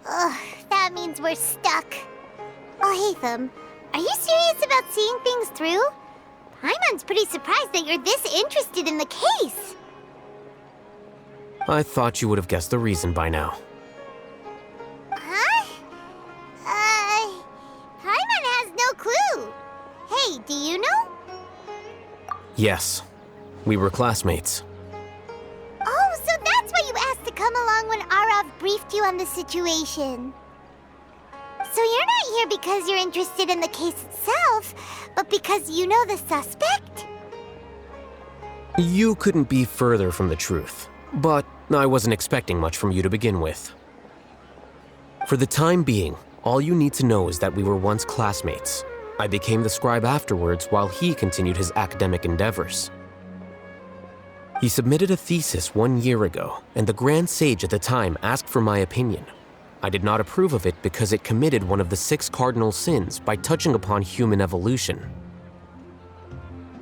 Ugh, that means we're stuck. Alhaitham, are you serious about seeing things through? Paimon's pretty surprised that you're this interested in the case. I thought you would have guessed the reason by now. Huh? Paimon has no clue. Hey, do you know? Yes, we were classmates. Oh, so that's why you asked to come along when Arav briefed you on the situation. So you're not here because you're interested in the case itself, but because you know the suspect? You couldn't be further from the truth, but I wasn't expecting much from you to begin with. For the time being, all you need to know is that we were once classmates. I became the scribe afterwards while he continued his academic endeavors. He submitted a thesis 1 year ago, and the Grand Sage at the time asked for my opinion. I did not approve of it because it committed one of the 6 cardinal sins by touching upon human evolution.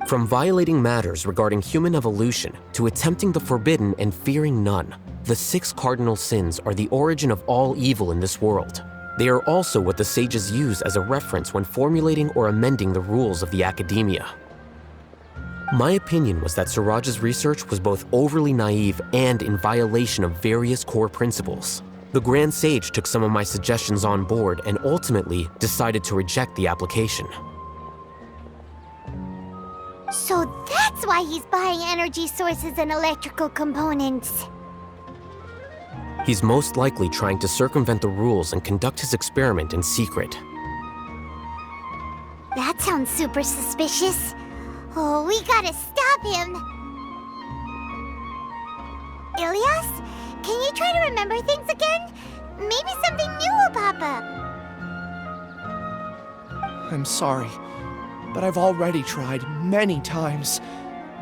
From violating matters regarding human evolution to attempting the forbidden and fearing none, the 6 cardinal sins are the origin of all evil in this world. They are also what the sages use as a reference when formulating or amending the rules of the academia. My opinion was that Suraj's research was both overly naive and in violation of various core principles. The Grand Sage took some of my suggestions on board and ultimately decided to reject the application. So that's why he's buying energy sources and electrical components. He's most likely trying to circumvent the rules and conduct his experiment in secret. That sounds super suspicious. Oh, we gotta stop him. Ilyas, can you try to remember things again? Maybe something new will pop up. I'm sorry, but I've already tried many times.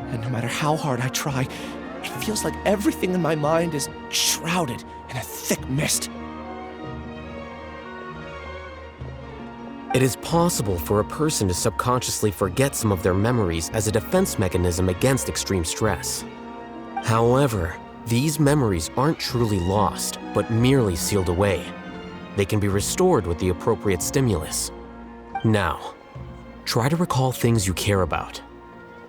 And no matter how hard I try, it feels like everything in my mind is shrouded in a thick mist. It is possible for a person to subconsciously forget some of their memories as a defense mechanism against extreme stress. However, these memories aren't truly lost, but merely sealed away. They can be restored with the appropriate stimulus. Now, try to recall things you care about.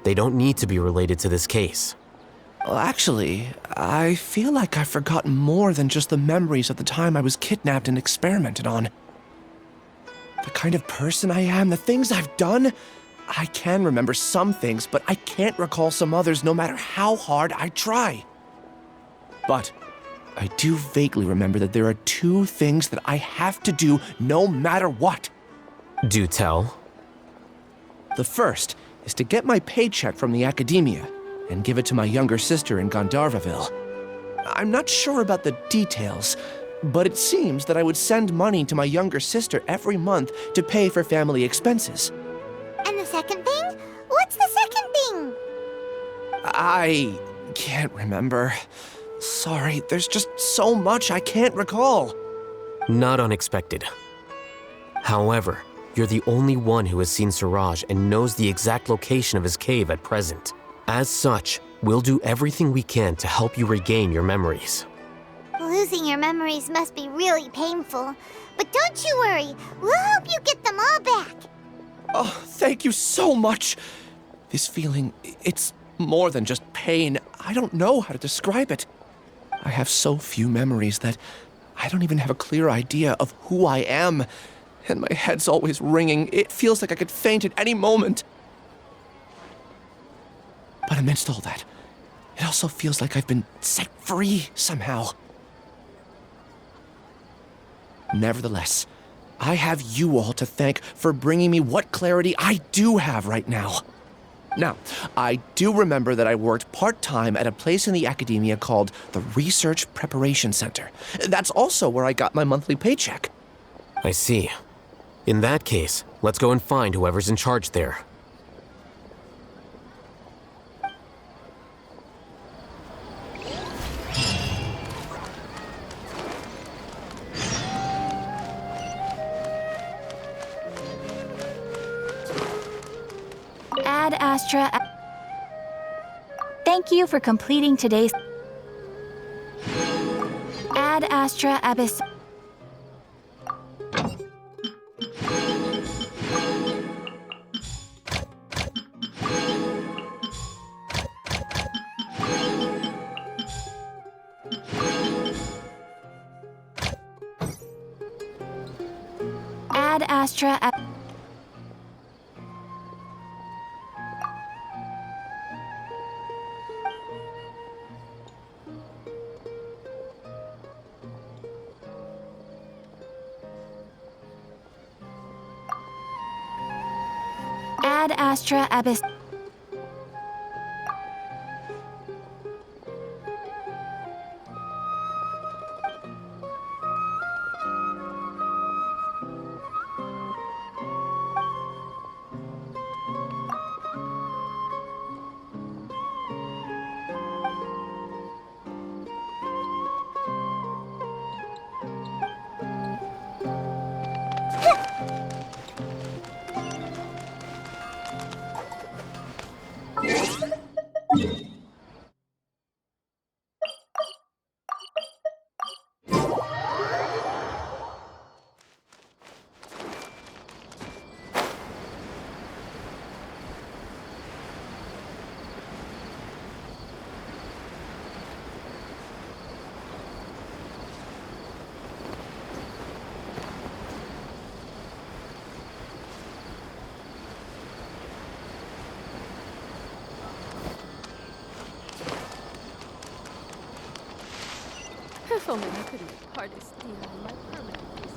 They don't need to be related to this case. Well, actually, I feel like I've forgotten more than just the memories of the time I was kidnapped and experimented on. The kind of person I am, the things I've done, I can remember some things, but I can't recall some others no matter how hard I try. But I do vaguely remember that there are 2 things that I have to do no matter what. Do tell. The first is to get my paycheck from the academia and give it to my younger sister in Gandharvaville. I'm not sure about the details, but it seems that I would send money to my younger sister every month to pay for family expenses. And the second thing? What's the second thing? I can't remember. Sorry, there's just so much I can't recall. Not unexpected. However, you're the only one who has seen Suraj and knows the exact location of his cave at present. As such, we'll do everything we can to help you regain your memories. Losing your memories must be really painful. But don't you worry, we'll help you get them all back. Oh, thank you so much. This feeling, it's more than just pain. I don't know how to describe it. I have so few memories that I don't even have a clear idea of who I am. And my head's always ringing. It feels like I could faint at any moment. But amidst all that, it also feels like I've been set free somehow. Nevertheless, I have you all to thank for bringing me what clarity I do have right now. Now, I do remember that I worked part-time at a place in the academia called the Research Preparation Center. That's also where I got my monthly paycheck. I see. In that case, let's go and find whoever's in charge there. Ad Astra. Thank you for completing today's Ad Astra Abyss. Ad Astra. Ad Astra Abyss. If only I could make hardest steel in my permanent piece.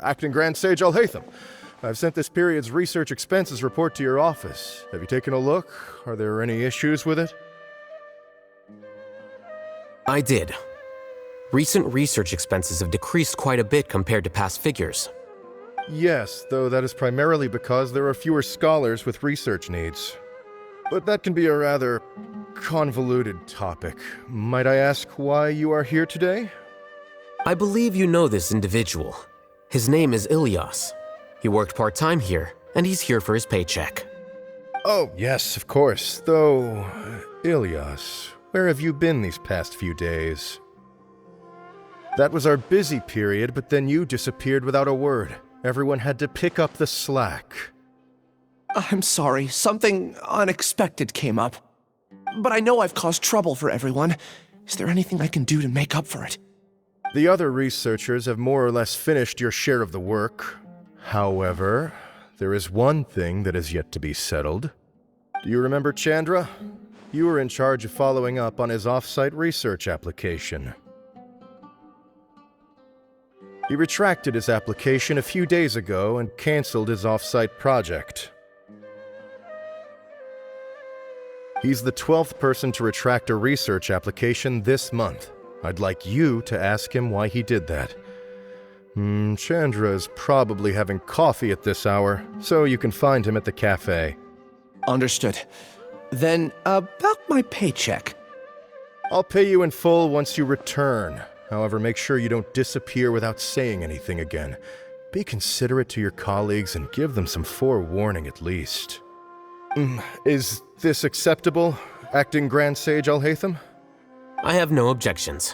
Acting Grand Sage Alhaitham. I've sent this period's research expenses report to your office. Have you taken a look? Are there any issues with it? I did. Recent research expenses have decreased quite a bit compared to past figures. Yes, though that is primarily because there are fewer scholars with research needs. But that can be a rather convoluted topic. Might I ask why you are here today? I believe you know this individual. His name is Ilias. He worked part-time here, and he's here for his paycheck. Oh, yes, of course. Though, Ilias, where have you been these past few days? That was our busy period, but then you disappeared without a word. Everyone had to pick up the slack. I'm sorry, something unexpected came up. But I know I've caused trouble for everyone. Is there anything I can do to make up for it? The other researchers have more or less finished your share of the work. However, there is one thing that is yet to be settled. Do you remember Chandra? You were in charge of following up on his off-site research application. He retracted his application a few days ago and canceled his off-site project. He's the 12th person to retract a research application this month. I'd like you to ask him why he did that. Chandra is probably having coffee at this hour, so you can find him at the cafe. Understood. Then, about my paycheck. I'll pay you in full once you return. However, make sure you don't disappear without saying anything again. Be considerate to your colleagues and give them some forewarning at least. Is this acceptable, Acting Grand Sage Alhaitham? I have no objections.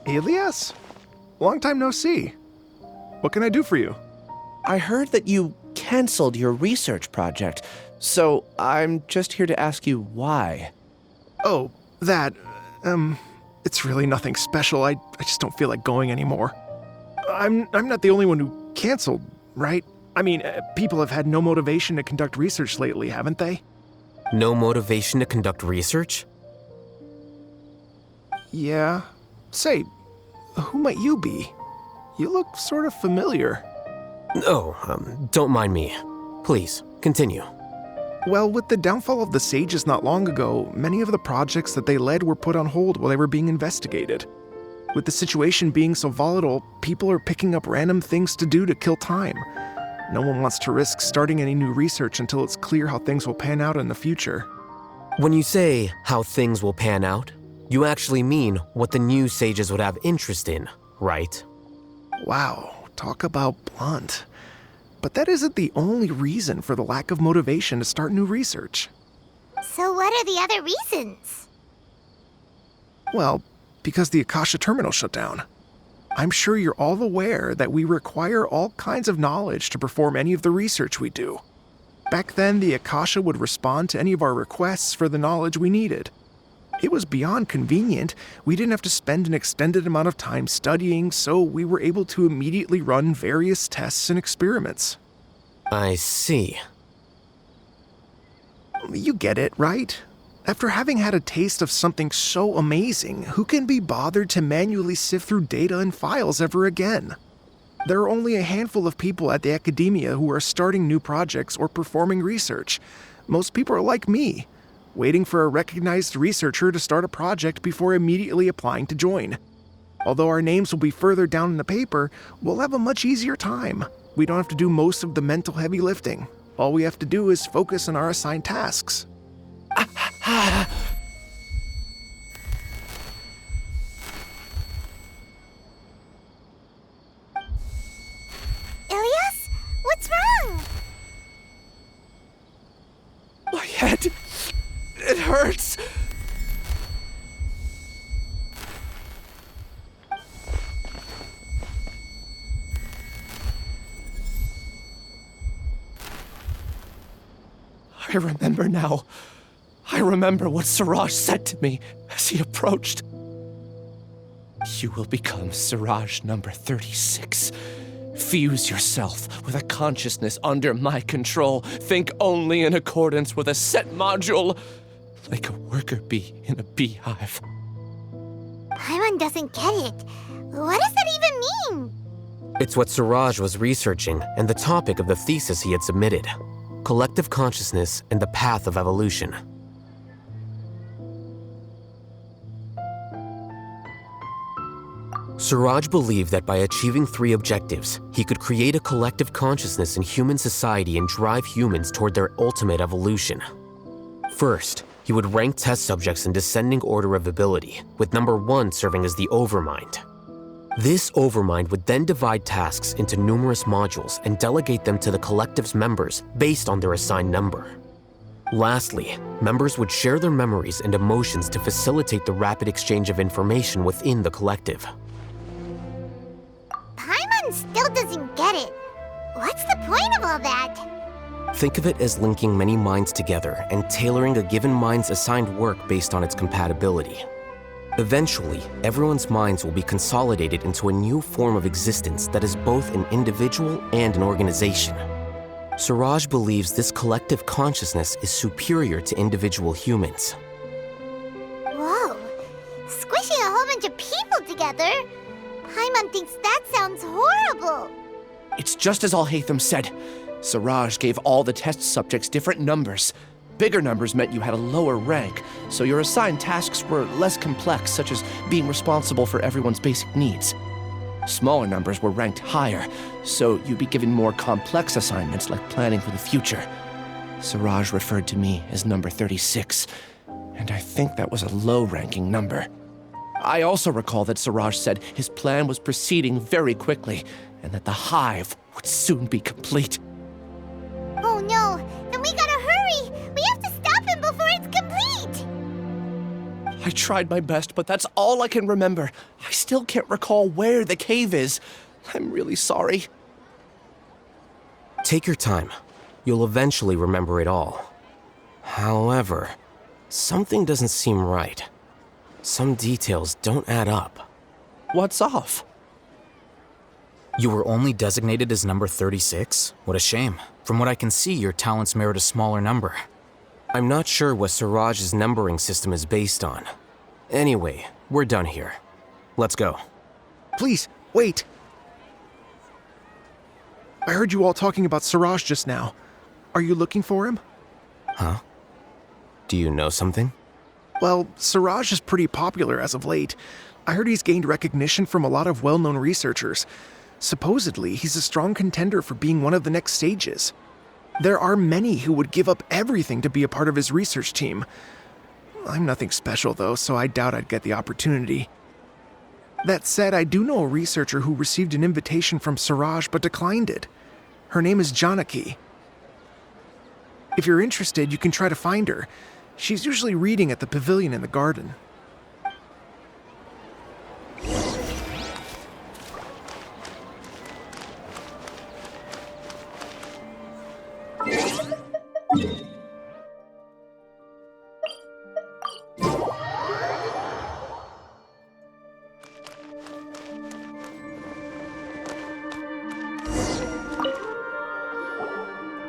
Ilias? Long time no see. What can I do for you? I heard that you canceled your research project, so I'm just here to ask you why. Oh, that, It's really nothing special. I just don't feel like going anymore. I'm not the only one who canceled, right? I mean, people have had no motivation to conduct research lately, haven't they? No motivation to conduct research? Yeah. Say, who might you be? You look sort of familiar. Oh, don't mind me. Please, continue. Well, with the downfall of the Sages not long ago, many of the projects that they led were put on hold while they were being investigated. With the situation being so volatile, people are picking up random things to do to kill time. No one wants to risk starting any new research until it's clear how things will pan out in the future. When you say how things will pan out, you actually mean what the new sages would have interest in, right? Wow, talk about blunt. But that isn't the only reason for the lack of motivation to start new research. So what are the other reasons? Well, because the Akasha terminal shut down. I'm sure you're all aware that we require all kinds of knowledge to perform any of the research we do. Back then, the Akasha would respond to any of our requests for the knowledge we needed. It was beyond convenient. We didn't have to spend an extended amount of time studying, so we were able to immediately run various tests and experiments. I see. You get it, right? After having had a taste of something so amazing, who can be bothered to manually sift through data and files ever again? There are only a handful of people at the academia who are starting new projects or performing research. Most people are like me, waiting for a recognized researcher to start a project before immediately applying to join. Although our names will be further down in the paper, we'll have a much easier time. We don't have to do most of the mental heavy lifting. All we have to do is focus on our assigned tasks. Ilias? What's wrong? My head. It hurts. I remember now. I remember what Siraj said to me as he approached. You will become Siraj number 36. Fuse yourself with a consciousness under my control. Think only in accordance with a set module, like a worker bee in a beehive. Paimon doesn't get it. What does that even mean? It's what Siraj was researching and the topic of the thesis he had submitted. Collective consciousness and the path of evolution. Siraj believed that by achieving 3 objectives, he could create a collective consciousness in human society and drive humans toward their ultimate evolution. First, he would rank test subjects in descending order of ability, with number 1 serving as the overmind. This overmind would then divide tasks into numerous modules and delegate them to the collective's members based on their assigned number. Lastly, members would share their memories and emotions to facilitate the rapid exchange of information within the collective. Paimon still doesn't get it. What's the point of all that? Think of it as linking many minds together and tailoring a given mind's assigned work based on its compatibility. Eventually, everyone's minds will be consolidated into a new form of existence that is both an individual and an organization. Siraj believes this collective consciousness is superior to individual humans. Whoa. Squishing a whole bunch of people together? Paimon thinks that sounds horrible. It's just as Alhaitham said. Siraj gave all the test subjects different numbers. Bigger numbers meant you had a lower rank, so your assigned tasks were less complex, such as being responsible for everyone's basic needs. Smaller numbers were ranked higher, so you'd be given more complex assignments like planning for the future. Siraj referred to me as number 36, and I think that was a low-ranking number. I also recall that Siraj said his plan was proceeding very quickly, and that the hive would soon be complete. Oh no, then we gotta hurry! We have to stop him before it's complete! I tried my best, but that's all I can remember. I still can't recall where the cave is. I'm really sorry. Take your time. You'll eventually remember it all. However, something doesn't seem right. some details don't add up. What's off? You were only designated as number 36? What a shame. From what I can see, your talents merit a smaller number. I'm not sure what Siraj's numbering system is based on. Anyway, we're done here. Let's go. Please, wait. I heard you all talking about Siraj just now. Are you looking for him? Huh? Do you know something? Well, Siraj is pretty popular as of late. I heard he's gained recognition from a lot of well-known researchers. Supposedly, he's a strong contender for being one of the next sages. There are many who would give up everything to be a part of his research team. I'm nothing special, though, so I doubt I'd get the opportunity. That said, I do know a researcher who received an invitation from Siraj but declined it. Her name is Janaki. If you're interested, you can try to find her. She's usually reading at the pavilion in the garden.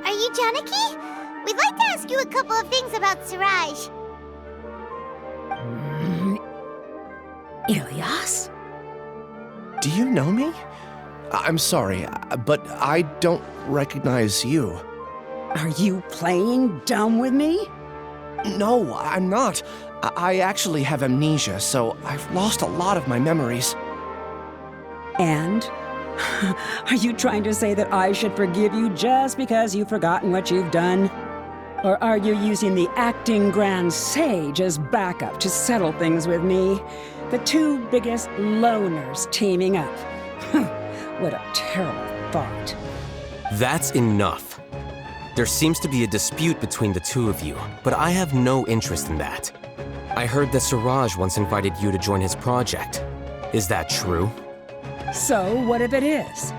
Are you Janaki? We'd like to ask you a couple of things about Siraj. Ilyas? Do you know me? I'm sorry, but I don't recognize you. Are you playing dumb with me? No, I'm not. I actually have amnesia, so I've lost a lot of my memories. And? Are you trying to say that I should forgive you just because you've forgotten what you've done? Or are you using the acting grand sage as backup to settle things with me? The two biggest loners teaming up. What a terrible thought. That's enough. There seems to be a dispute between the two of you, but I have no interest in that. I heard that Siraj once invited you to join his project. Is that true? So, what if it is?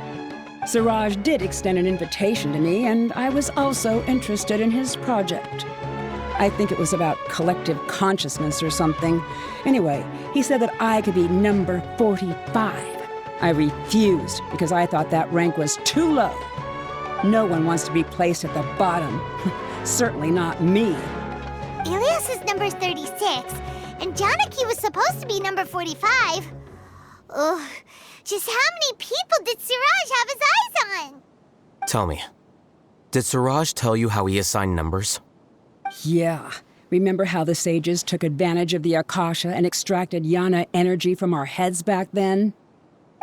Siraj did extend an invitation to me, and I was also interested in his project. I think it was about collective consciousness or something. Anyway, he said that I could be number 45. I refused because I thought that rank was too low. No one wants to be placed at the bottom. Certainly not me. Ilias is number 36, and Janaki was supposed to be number 45. Ugh, just how many people did Siraj have his eyes on? Tell me, did Siraj tell you how he assigned numbers? Yeah. Remember how the sages took advantage of the Akasha and extracted Yana energy from our heads back then?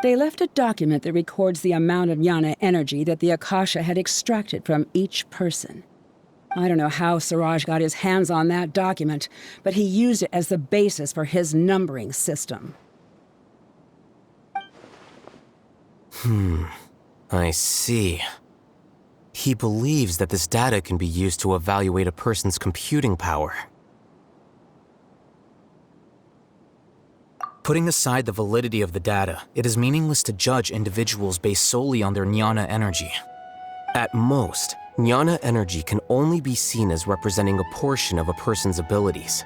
They left a document that records the amount of Yana energy that the Akasha had extracted from each person. I don't know how Siraj got his hands on that document, but he used it as the basis for his numbering system. I see. He believes that this data can be used to evaluate a person's computing power. Putting aside the validity of the data, it is meaningless to judge individuals based solely on their jnana energy. At most, jnana energy can only be seen as representing a portion of a person's abilities.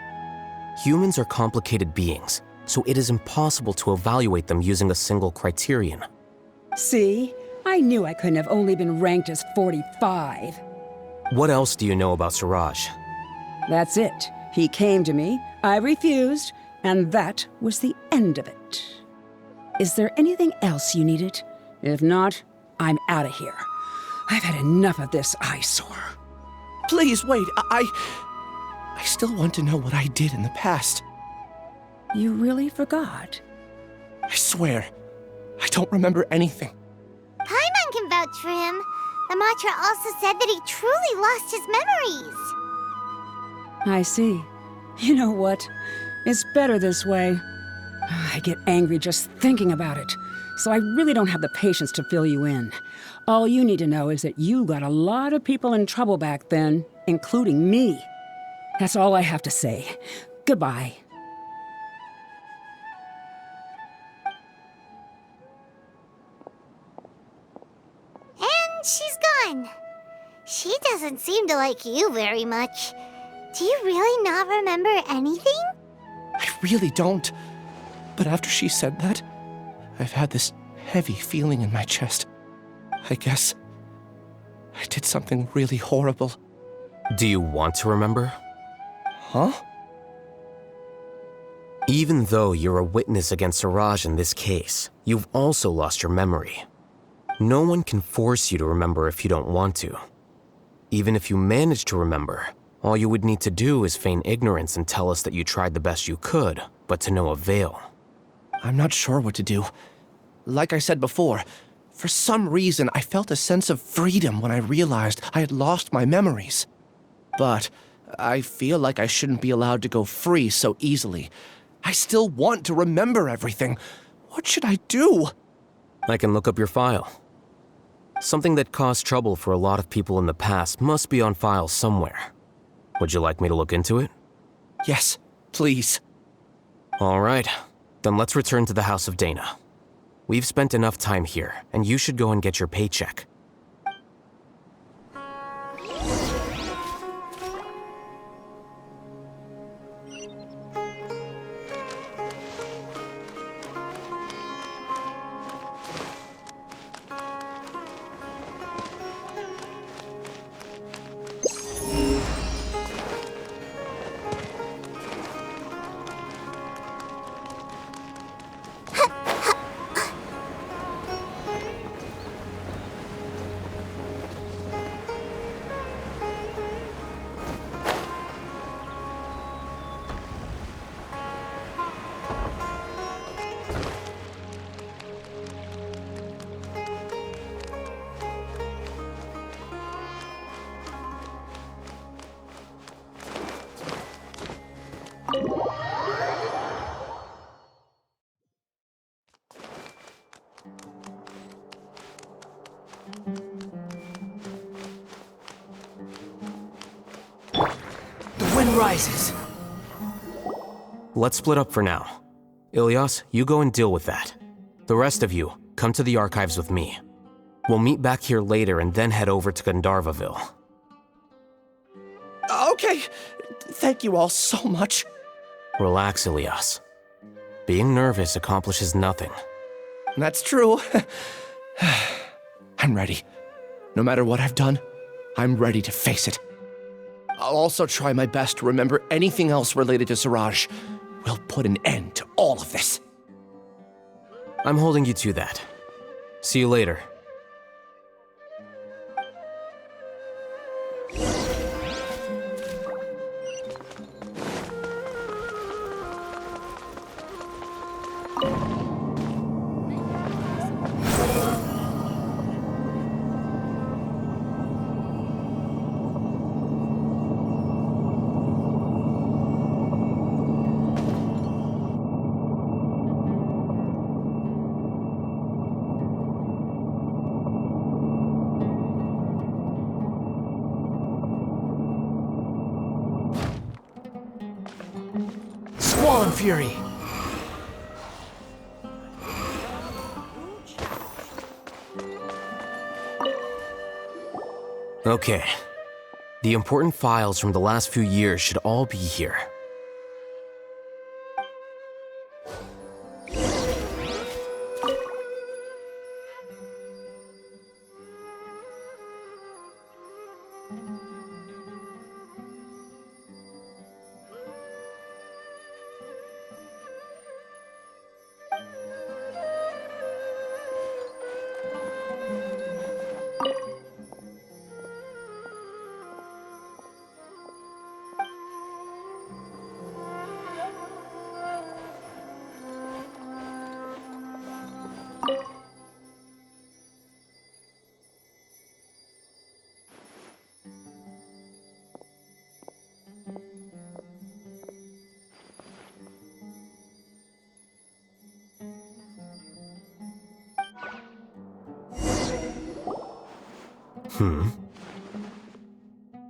Humans are complicated beings, so it is impossible to evaluate them using a single criterion. See? I knew I couldn't have only been ranked as 45. What else do you know about Siraj? That's it. He came to me, I refused, and that was the end of it. Is there anything else you needed? If not, I'm out of here. I've had enough of this eyesore. Please, wait, I still want to know what I did in the past. You really forgot? I swear, I don't remember anything. Paimon can vouch for him. The mantra also said that he truly lost his memories. I see. You know what? It's better this way. I get angry just thinking about it, so I really don't have the patience to fill you in. All you need to know is that you got a lot of people in trouble back then, including me. That's all I have to say. Goodbye. And she's gone. She doesn't seem to like you very much. Do you really not remember anything? I really don't. But after she said that, I've had this heavy feeling in my chest. I guess I did something really horrible. Do you want to remember? Huh? Even though you're a witness against Siraj in this case, you've also lost your memory. No one can force you to remember if you don't want to. Even if you manage to remember, all you would need to do is feign ignorance and tell us that you tried the best you could, but to no avail. I'm not sure what to do. Like I said before, for some reason I felt a sense of freedom when I realized I had lost my memories. But I feel like I shouldn't be allowed to go free so easily. I still want to remember everything. What should I do? I can look up your file. Something that caused trouble for a lot of people in the past must be on file somewhere. Would you like me to look into it? Yes, please. All right, then let's return to the House of Dana. We've spent enough time here, and you should go and get your paycheck. The wind rises. Let's split up for now. Ilyas, you go and deal with that. The rest of you, come to the archives with me. We'll meet back here later and then head over to Gandharvaville. Okay. Thank you all so much. Relax, Ilyas. Being nervous accomplishes nothing. That's true. I'm ready. No matter what I've done, I'm ready to face it. I'll also try my best to remember anything else related to Siraj. We'll put an end to all of this. I'm holding you to that. See you later. Squall Fury! Okay. The important files from the last few years should all be here.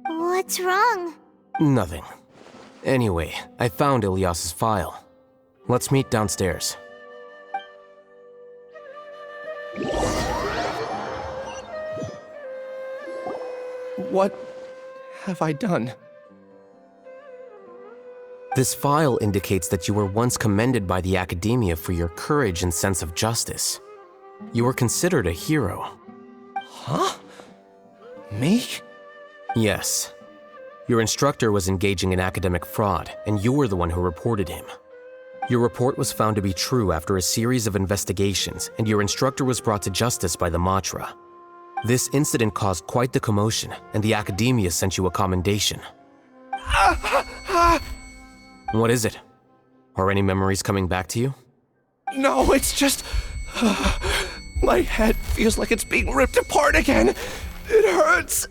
What's wrong? Nothing. Anyway, I found Ilyas's file. Let's meet downstairs. What have I done? This file indicates that you were once commended by the academia for your courage and sense of justice. You were considered a hero. Huh? Me? Yes. Your instructor was engaging in academic fraud, and you were the one who reported him. Your report was found to be true after a series of investigations, and your instructor was brought to justice by the Matra. This incident caused quite the commotion, and the academia sent you a commendation. What is it? Are any memories coming back to you? No, it's just... my head feels like it's being ripped apart again. It hurts.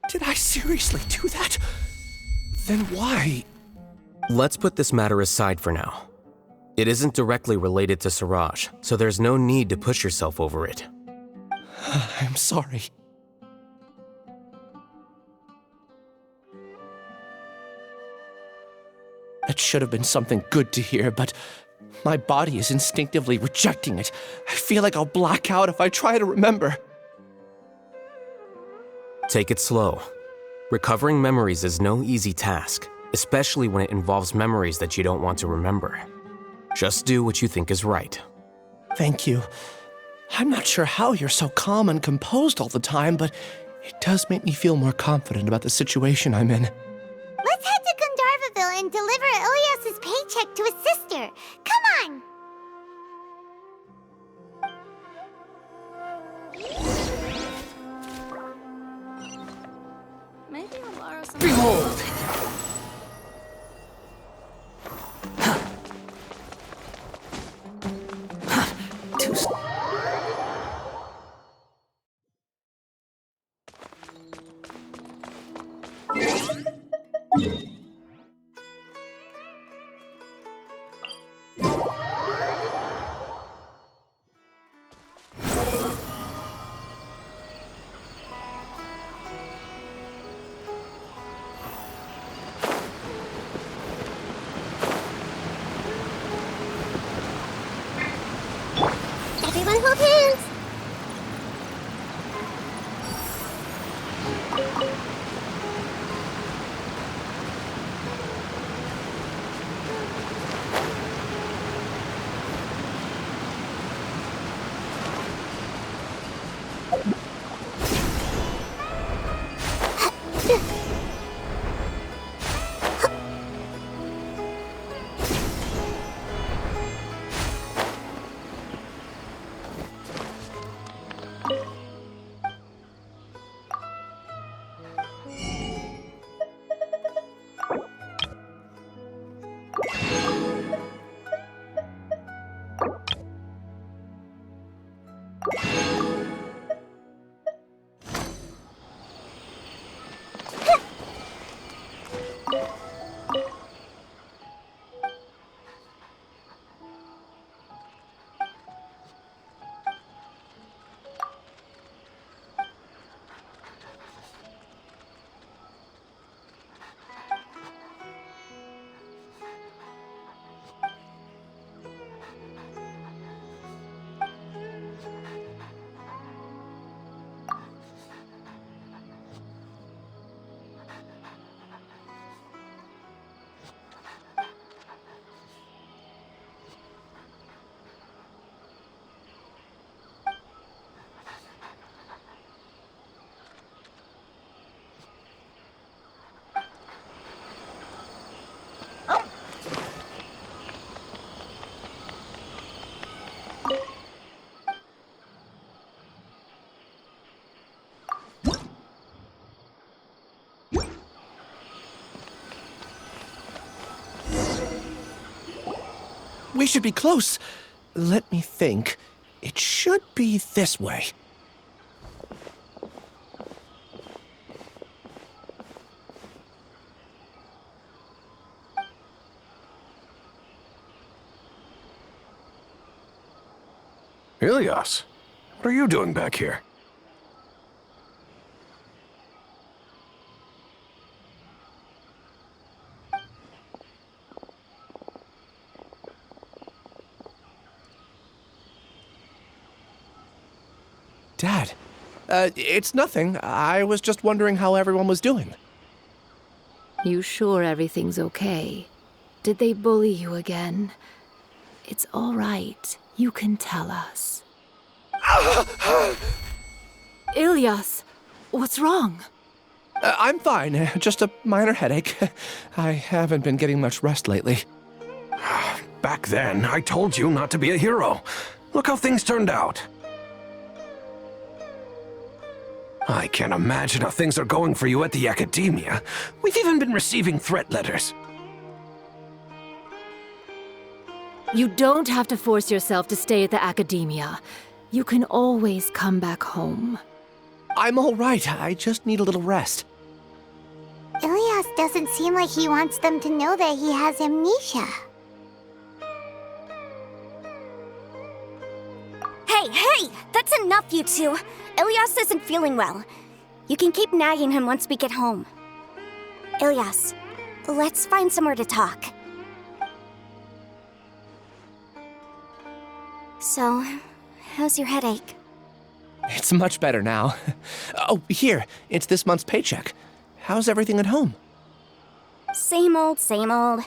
Did I seriously do that? Then why? Let's put this matter aside for now. It isn't directly related to Siraj, so there's no need to push yourself over it. I'm sorry. That should have been something good to hear, but my body is instinctively rejecting it. I feel like I'll black out if I try to remember. Take it slow. Recovering memories is no easy task, especially when it involves memories that you don't want to remember. Just do what you think is right. Thank you. I'm not sure how you're so calm and composed all the time, but it does make me feel more confident about the situation I'm in. Let's head to Gandharvaville and deliver Ilyas's paycheck to his sister. Come on! Maybe I'll borrow some. Behold! Everyone hold hands! We should be close. Let me think. It should be this way. Ilyas, what are you doing back here? Dad, it's nothing. I was just wondering how everyone was doing. You sure everything's okay? Did they bully you again? It's all right. You can tell us. Ilyas, what's wrong? I'm fine. Just a minor headache. I haven't been getting much rest lately. Back then, I told you not to be a hero. Look how things turned out. I can't imagine how things are going for you at the academia. We've even been receiving threat letters. You don't have to force yourself to stay at the academia. You can always come back home. I'm all right. I just need a little rest. Ilyas doesn't seem like he wants them to know that he has amnesia. Hey! That's enough, you two! Ilyas isn't feeling well. You can keep nagging him once we get home. Ilyas, let's find somewhere to talk. So, how's your headache? It's much better now. Oh, here. It's this month's paycheck. How's everything at home? Same old, same old.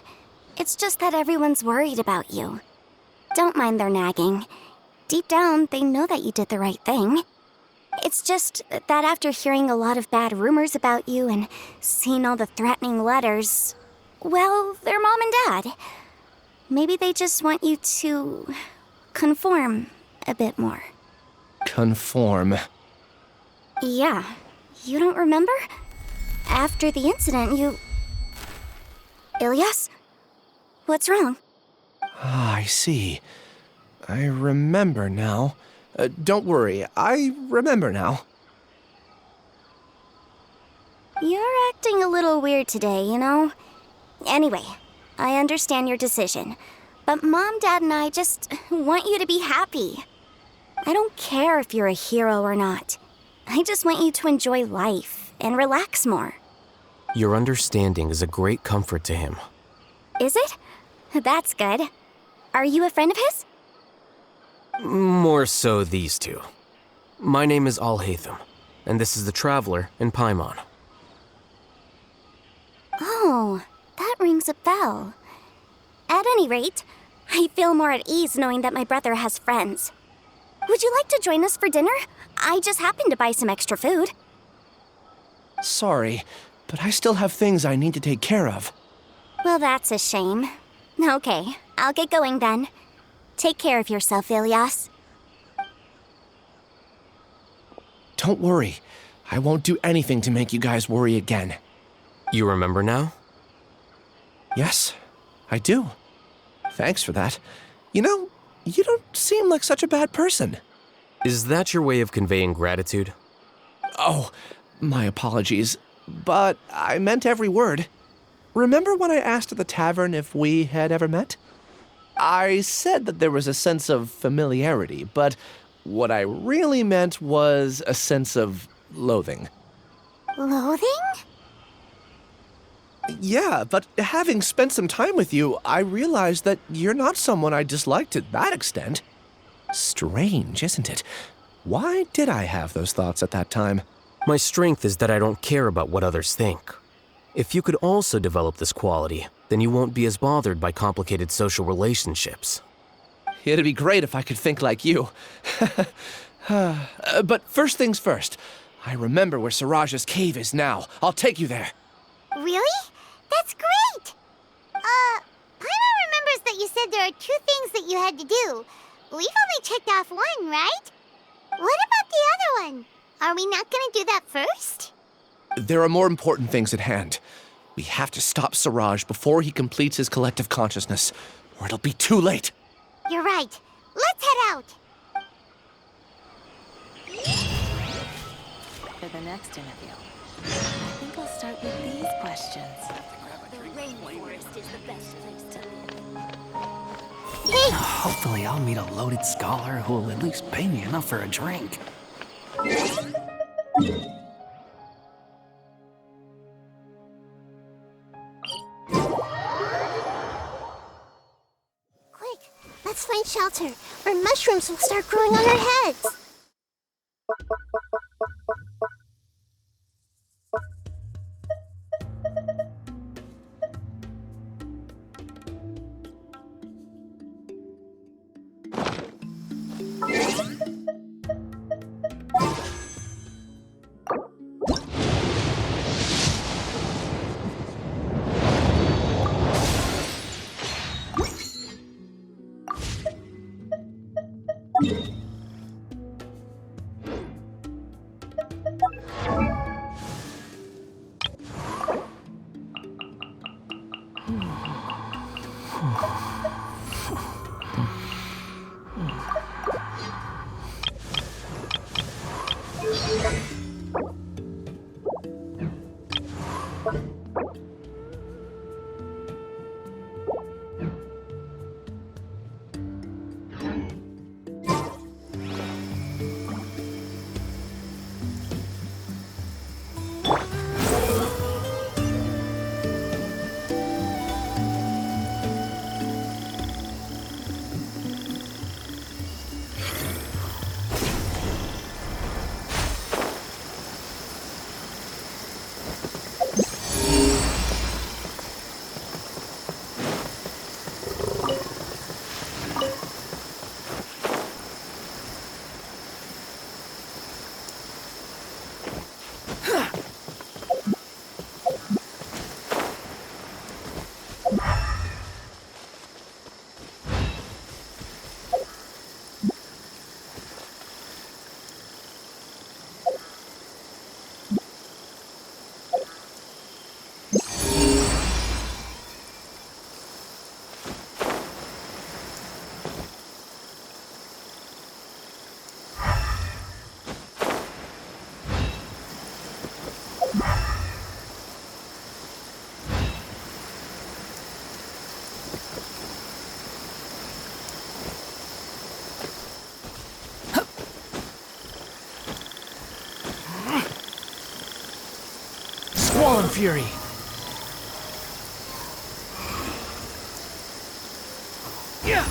It's just that everyone's worried about you. Don't mind their nagging. Deep down, they know that you did the right thing. It's just that after hearing a lot of bad rumors about you and seeing all the threatening letters, well, they're mom and dad. Maybe they just want you to conform a bit more. Conform. Yeah. You don't remember? After the incident, you... Ilyas? What's wrong? Ah, I see. I remember now. Don't worry, I remember now. You're acting a little weird today, you know? Anyway, I understand your decision. But Mom, Dad, and I just want you to be happy. I don't care if you're a hero or not. I just want you to enjoy life and relax more. Your understanding is a great comfort to him. Is it? That's good. Are you a friend of his? More so these two. My name is Alhaitham, and this is the Traveler in Paimon. Oh, that rings a bell. At any rate, I feel more at ease knowing that my brother has friends. Would you like to join us for dinner? I just happened to buy some extra food. Sorry, but I still have things I need to take care of. Well, that's a shame. Okay, I'll get going then. Take care of yourself, Ilyas. Don't worry. I won't do anything to make you guys worry again. You remember now? Yes, I do. Thanks for that. You know, you don't seem like such a bad person. Is that your way of conveying gratitude? Oh, my apologies. But I meant every word. Remember when I asked at the tavern if we had ever met? I said that there was a sense of familiarity, but what I really meant was a sense of loathing. Loathing? Yeah, but having spent some time with you, I realized that you're not someone I disliked to that extent. Strange, isn't it? Why did I have those thoughts at that time? My strength is that I don't care about what others think. If you could also develop this quality, then you won't be as bothered by complicated social relationships. It'd be great if I could think like you. But first things first. I remember where Siraj's cave is now. I'll take you there. Really? That's great! Paimon remembers that you said there are 2 things that you had to do. We've only checked off 1, right? What about the other one? Are we not gonna do that first? There are more important things at hand. We have to stop Siraj before he completes his collective consciousness, or it'll be too late. You're right. Let's head out. For the next interview, I think I'll start with these questions. The rainforest is the best place to live. Hopefully I'll meet a loaded scholar who will at least pay me enough for a drink. Quick, let's find shelter, or mushrooms will start growing on our heads. on, Fury. Yeah.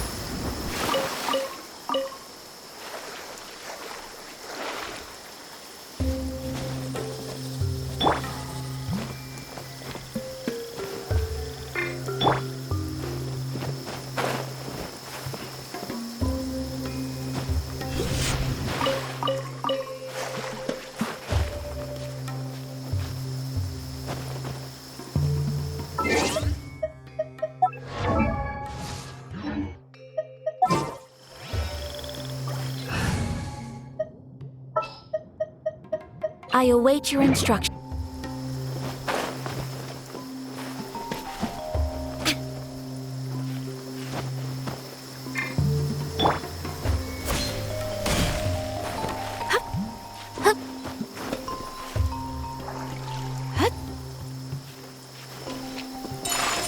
I await your instruction.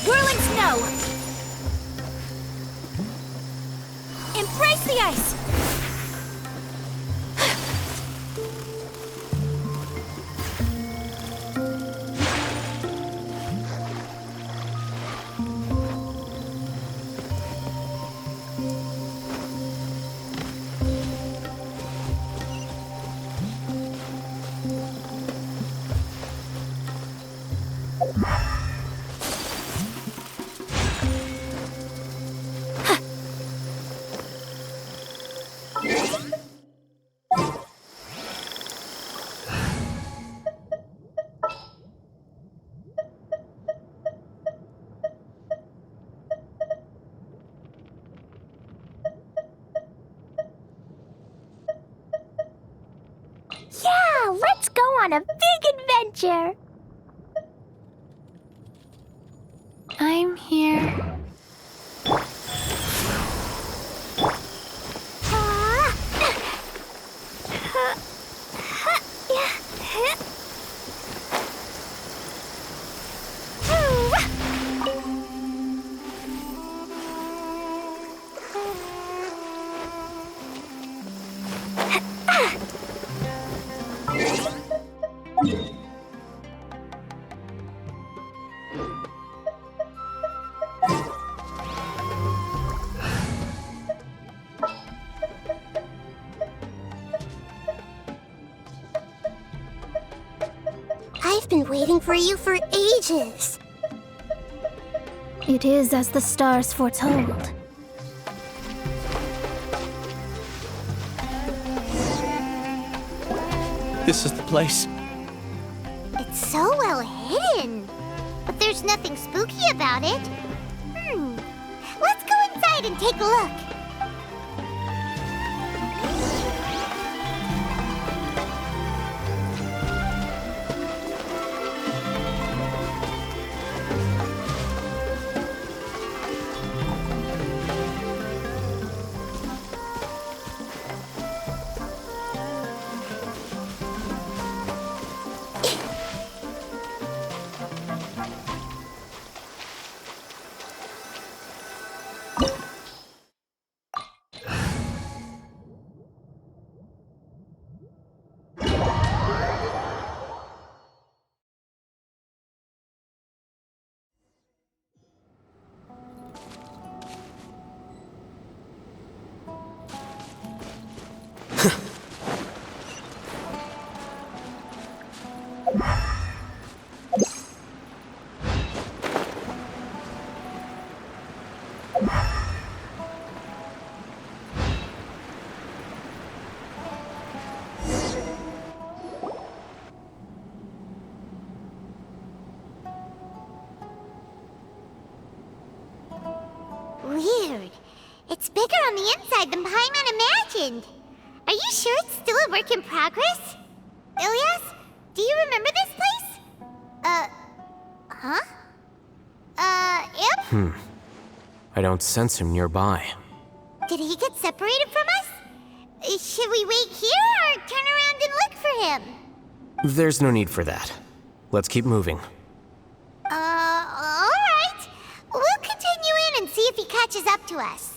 Whirling snow! Embrace the ice! Yeah, let's go on a big adventure. I'm here. I've been waiting for you for ages. It is as the stars foretold. This is the place. It's so well hidden. But there's nothing spooky about it. Let's go inside and take a look. Weird. It's bigger on the inside than Paimon imagined. Are you sure it's still a work in progress? Ilyas, do you remember this place? Huh? Imp? I don't sense him nearby. Did he get separated from us? Should we wait here or turn around and look for him? There's no need for that. Let's keep moving. Alright. We'll continue in and see if he catches up to us.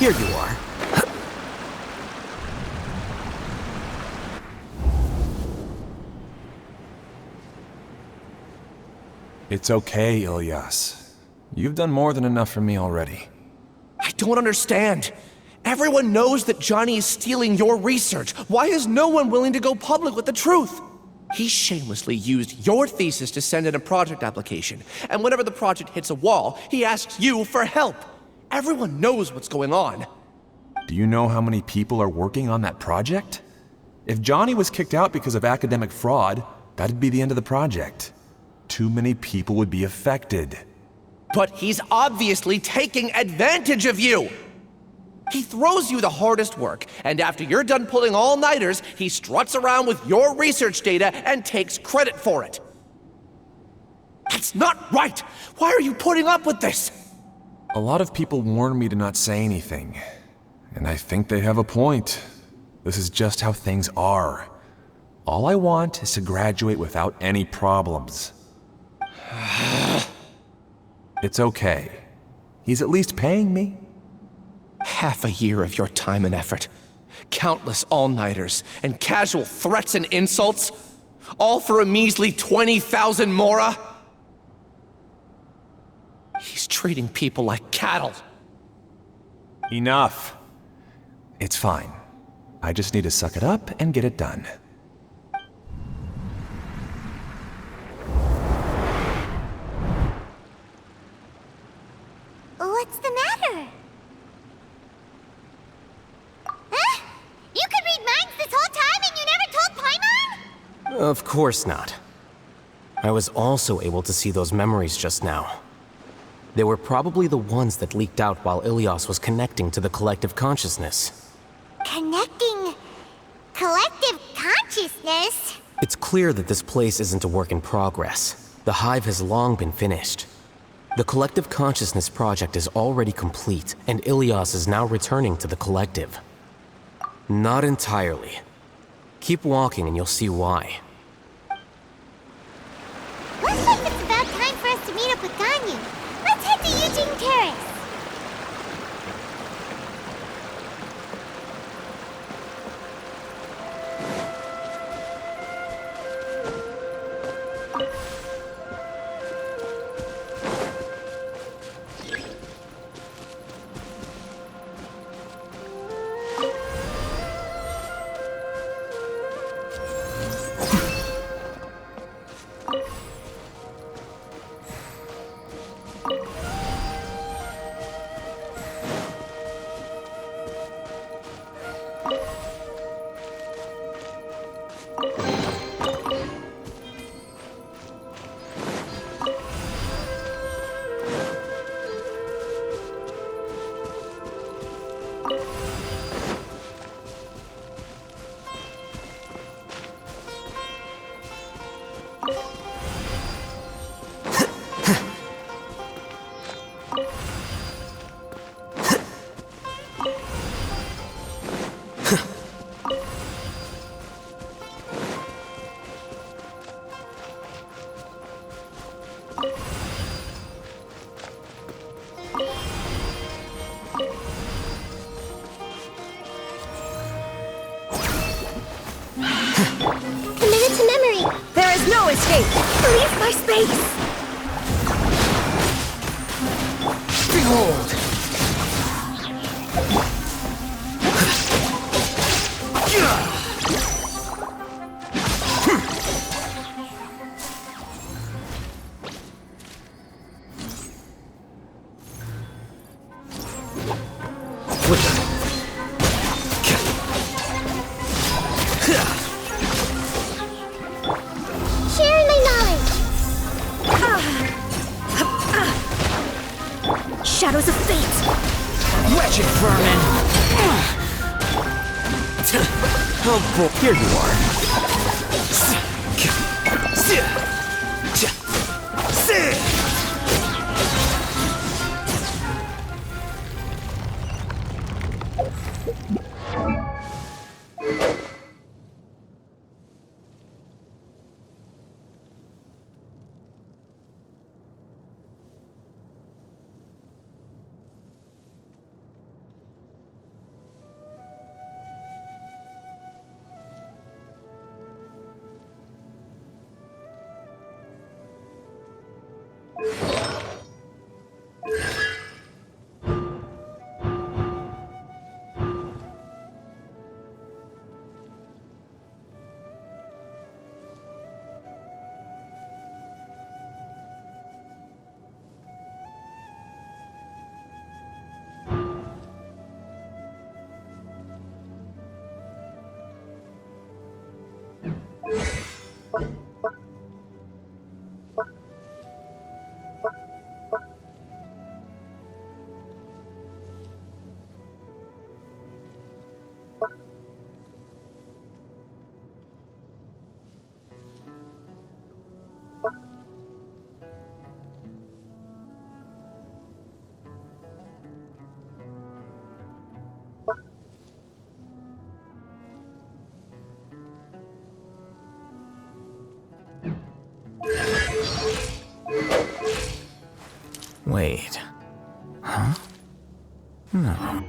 Here you are. It's okay, Ilyas. You've done more than enough for me already. I don't understand. Everyone knows that Johnny is stealing your research. Why is no one willing to go public with the truth? He shamelessly used your thesis to send in a project application, and whenever the project hits a wall, he asks you for help. Everyone knows what's going on. Do you know how many people are working on that project? If Johnny was kicked out because of academic fraud, that'd be the end of the project. Too many people would be affected. But he's obviously taking advantage of you! He throws you the hardest work, and after you're done pulling all-nighters, he struts around with your research data and takes credit for it. That's not right! Why are you putting up with this? A lot of people warn me to not say anything, and I think they have a point. This is just how things are. All I want is to graduate without any problems. It's okay. He's at least paying me. Half a year of your time and effort, countless all-nighters, and casual threats and insults, all for a measly 20,000 mora? He's treating people like cattle. Enough. It's fine. I just need to suck it up and get it done. What's the matter? Huh? You could read minds this whole time and you never told Paimon? Of course not. I was also able to see those memories just now. They were probably the ones that leaked out while Ilyas was connecting to the collective consciousness. Connecting collective consciousness? It's clear that this place isn't a work in progress. The hive has long been finished. The collective consciousness project is already complete, and Ilyas is now returning to the collective. Not entirely. Keep walking and you'll see why. Looks like it's about time for us to meet up with Ganyu. Let's head to Eugene Terrace. Committed to memory. There is no escape! Leave my space. Behold! Sharing my knowledge. Shadows of fate! Wretched vermin! Oh boy, here you are. Wait. Huh? No.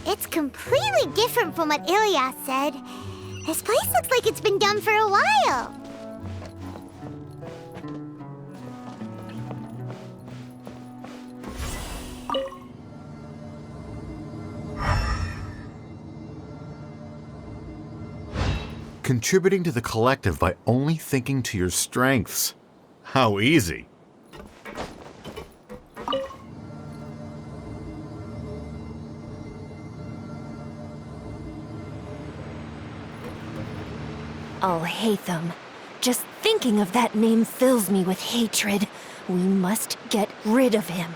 It's completely different from what Ilias said. This place looks like it's been done for a while. Contributing to the collective by only thinking to your strengths. How easy. Alhaitham. Just thinking of that name fills me with hatred. We must get rid of him.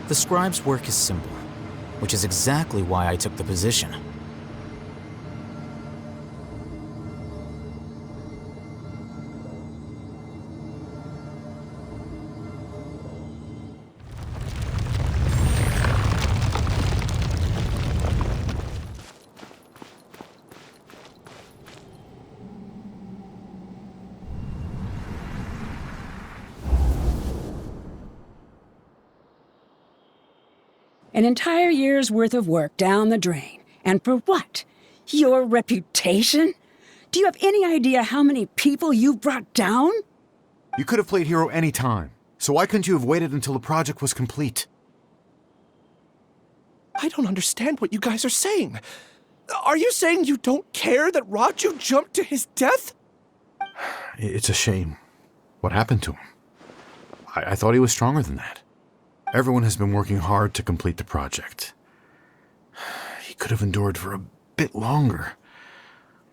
The scribe's work is simple, which is exactly why I took the position. An entire year's worth of work down the drain. And for what? Your reputation? Do you have any idea how many people you've brought down? You could have played hero any time, so why couldn't you have waited until the project was complete? I don't understand what you guys are saying. Are you saying you don't care that Raju jumped to his death? It's a shame. What happened to him? I thought he was stronger than that. Everyone has been working hard to complete the project. He could have endured for a bit longer,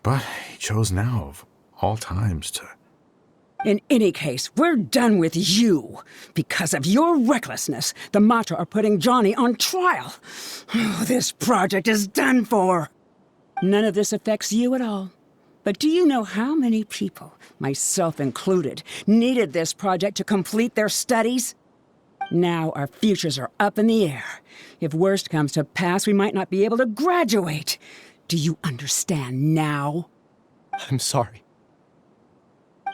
but he chose now, of all times, to... In any case, we're done with you. Because of your recklessness, the Matra are putting Johnny on trial. This project is done for. None of this affects you at all. But do you know how many people, myself included, needed this project to complete their studies? Now our futures are up in the air. If worst comes to pass, we might not be able to graduate. Do you understand now? I'm sorry.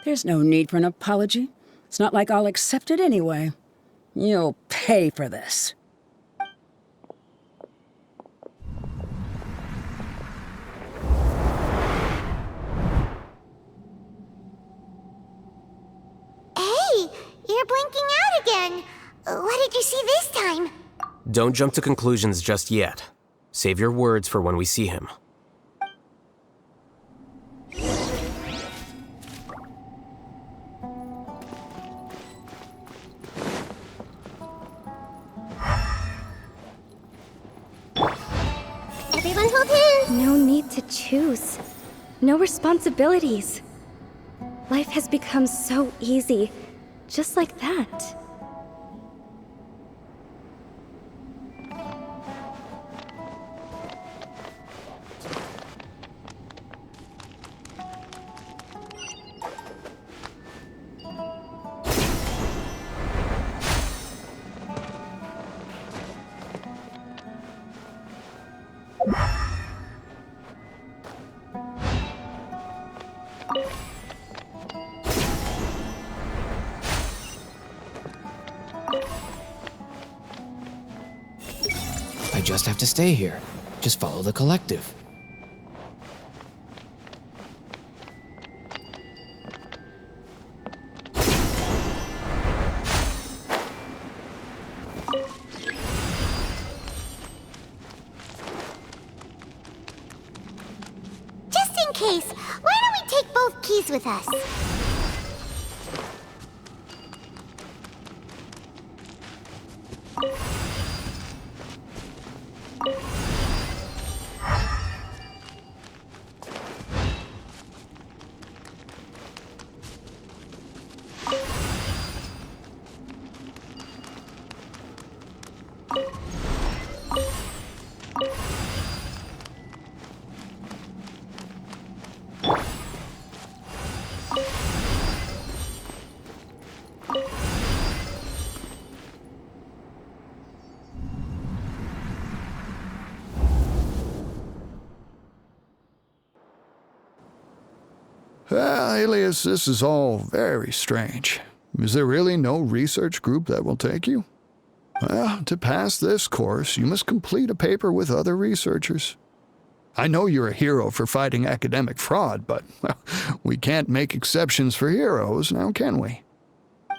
There's no need for an apology. It's not like I'll accept it anyway. You'll pay for this. Hey, you're blinking out again. What did you see this time? Don't jump to conclusions just yet. Save your words for when we see him. Everyone hold hands! No need to choose. No responsibilities. Life has become so easy. Just like that. I just have to stay here. Just follow the collective. Just in case, why don't we take both keys with us? Alias, this is all very strange. Is there really no research group that will take you? Well, to pass this course, you must complete a paper with other researchers. I know you're a hero for fighting academic fraud, but well, we can't make exceptions for heroes, now can we?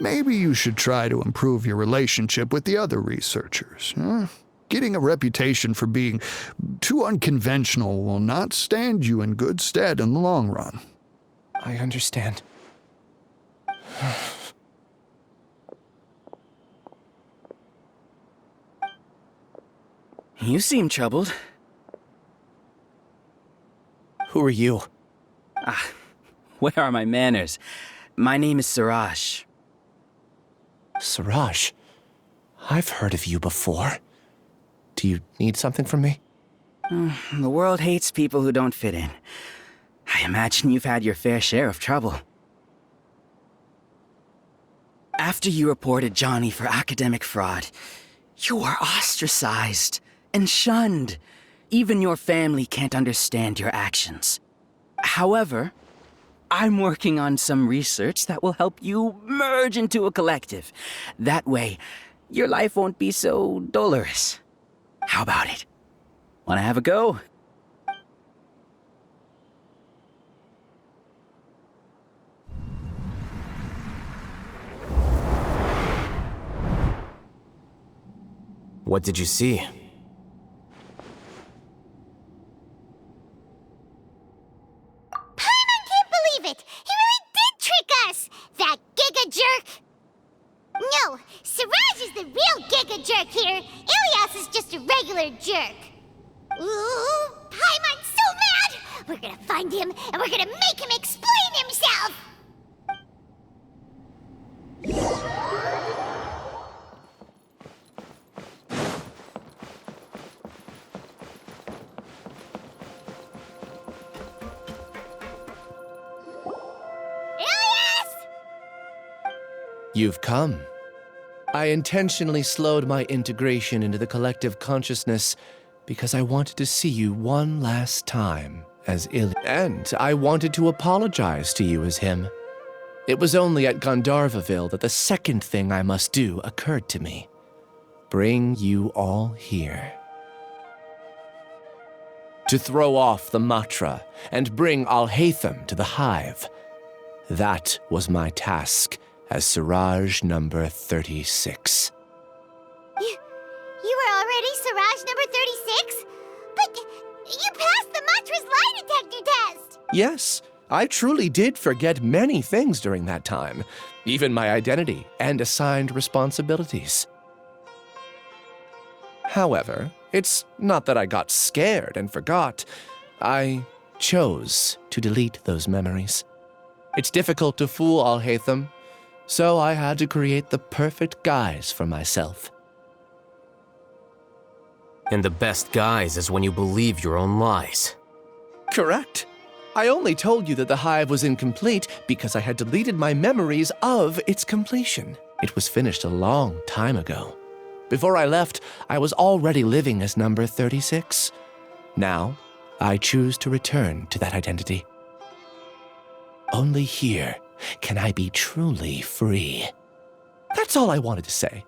Maybe you should try to improve your relationship with the other researchers. Getting a reputation for being too unconventional will not stand you in good stead in the long run. I understand. You seem troubled. Who are you? Where are my manners? My name is Siraj. Siraj? I've heard of you before. Do you need something from me? The world hates people who don't fit in. I imagine you've had your fair share of trouble. After you reported Johnny for academic fraud, you were ostracized and shunned. Even your family can't understand your actions. However, I'm working on some research that will help you merge into a collective. That way, your life won't be so dolorous. How about it? Wanna have a go? What did you see? Paimon can't believe it! He really did trick us! That giga jerk! No, Siraj is the real giga jerk here. Ilias is just a regular jerk. Ooh, Paimon's so mad! We're gonna find him, and we're gonna make him explain himself! You've come. I intentionally slowed my integration into the collective consciousness because I wanted to see you one last time as and I wanted to apologize to you as him. It was only at Gandharvaville that the second thing I must do occurred to me. Bring you all here. To throw off the Matra and bring Alhaitham to the hive. That was my task as Siraj number 36. You were already Siraj number 36? But you passed the Matra's lie detector test! Yes, I truly did forget many things during that time, even my identity and assigned responsibilities. However, it's not that I got scared and forgot. I chose to delete those memories. It's difficult to fool Alhaitham, so I had to create the perfect guise for myself. And the best guise is when you believe your own lies. Correct. I only told you that the hive was incomplete because I had deleted my memories of its completion. It was finished a long time ago. Before I left, I was already living as number 36. Now, I choose to return to that identity. Only here can I be truly free. That's all I wanted to say.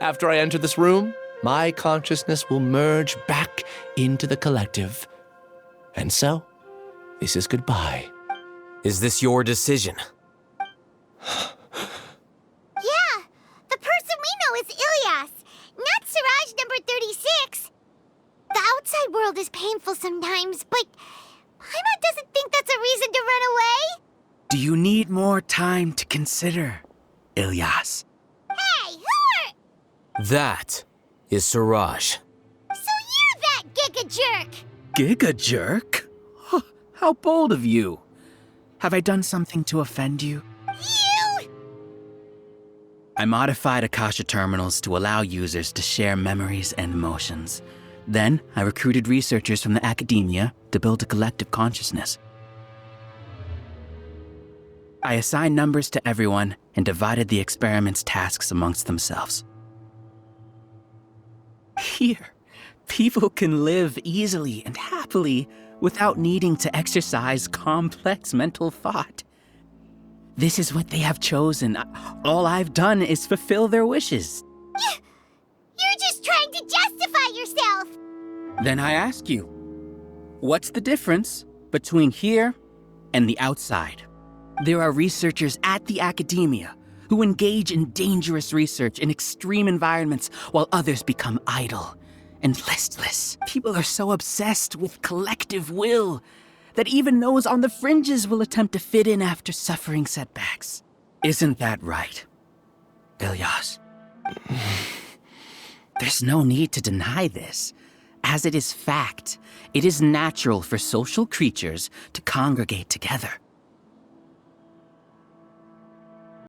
After I enter this room, my consciousness will merge back into the collective. And so, this is goodbye. Is this your decision? Yeah, the person we know is Ilias, not Siraj number 36. The outside world is painful sometimes, but Paimon doesn't think that's a reason to run away. Do you need more time to consider, Ilyas? Hey, who are... That is Siraj. So you're that giga jerk! Giga jerk? Oh, how bold of you. Have I done something to offend you? You! I modified Akasha terminals to allow users to share memories and emotions. Then, I recruited researchers from the academia to build a collective consciousness. I assigned numbers to everyone and divided the experiment's tasks amongst themselves. Here, people can live easily and happily without needing to exercise complex mental thought. This is what they have chosen. All I've done is fulfill their wishes. You're just trying to justify yourself! Then I ask you, what's the difference between here and the outside? There are researchers at the academia who engage in dangerous research in extreme environments while others become idle and listless. People are so obsessed with collective will that even those on the fringes will attempt to fit in after suffering setbacks. Isn't that right, Ilyas? There's no need to deny this, as it is fact. It is natural for social creatures to congregate together.